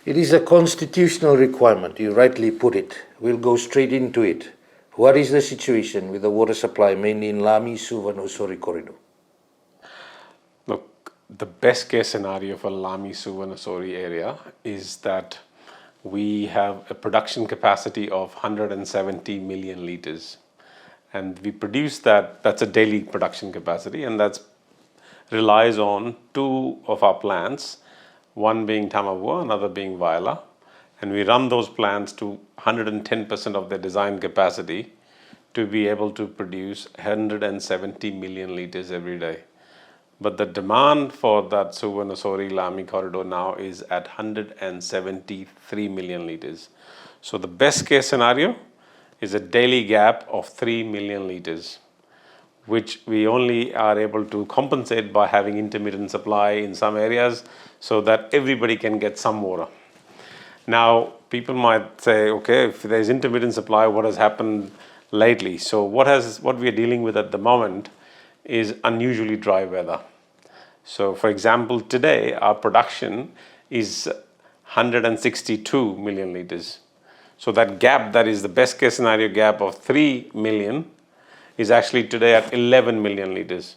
It is a constitutional requirement, you rightly put it. We'll go straight into it. What is the situation with the water supply, mainly in Lami, Suva-Nausori corridor? Look, the best case scenario for Lami, Suva-Nausori area is that we have a production capacity of 170 million litres. And we produce that's a daily production capacity, and that relies on two of our plants, one being Tamavua, another being Vaila, and we run those plants to 110% of their design capacity to be able to produce 170 million litres every day. But the demand for that Suva-Nausori Lami corridor now is at 173 million litres. So the best case scenario is a daily gap of 3 million litres, which we only are able to compensate by having intermittent supply in some areas so that everybody can get some water. Now, people might say, okay, if there's intermittent supply, what has happened lately? So what we are dealing with at the moment is unusually dry weather. So for example, today our production is 162 million litres. So that gap, that is the best case scenario gap of 3 million, is actually today at 11 million litres.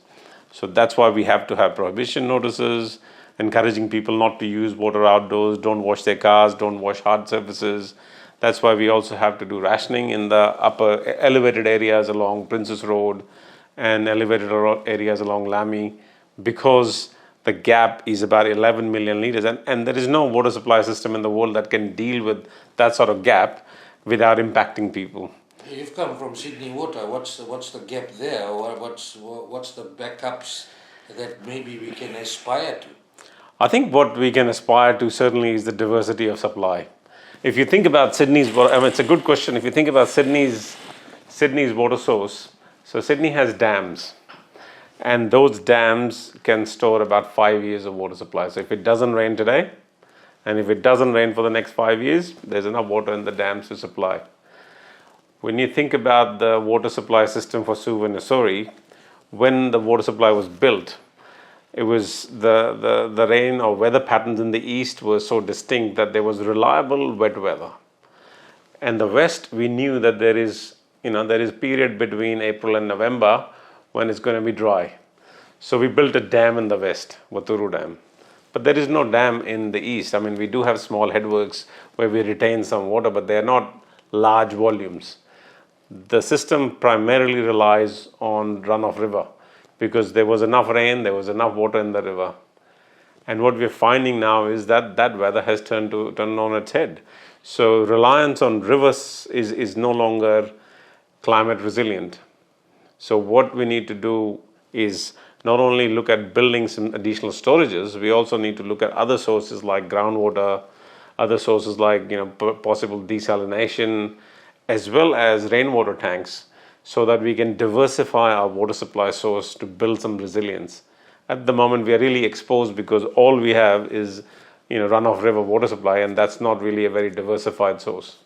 So that's why we have to have prohibition notices, encouraging people not to use water outdoors, don't wash their cars, don't wash hard surfaces. That's why we also have to do rationing in the upper elevated areas along Princess Road and elevated areas along Lami, because the gap is about 11 million litres, and there is no water supply system in the world that can deal with that sort of gap without impacting people. You've come from Sydney Water. What's the gap there? Or what's the backups that maybe we can aspire to? I think what we can aspire to certainly is the diversity of supply. If you think about Sydney's water, it's a good question. If you think about Sydney's water source, so Sydney has dams, and those dams can store about 5 years of water supply. So if it doesn't rain today, and if it doesn't rain for the next 5 years, there's enough water in the dams to supply. When you think about the water supply system for Suva-Nausori, when the water supply was built, it was the rain or weather patterns in the east were so distinct that there was reliable wet weather. And the west, we knew that there is period between April and November when it's going to be dry. So we built a dam in the west, Waturu Dam. But there is no dam in the east. I mean, we do have small headworks where we retain some water, but they are not large volumes. The system primarily relies on runoff river because there was enough rain, there was enough water in the river. And what we're finding now is that weather has turned on its head. So reliance on rivers is no longer climate resilient. So what we need to do is not only look at building some additional storages, we also need to look at other sources like groundwater, other sources like possible desalination, as well as rainwater tanks, so that we can diversify our water supply source to build some resilience. At the moment, we are really exposed because all we have is runoff river water supply, and that's not really a very diversified source.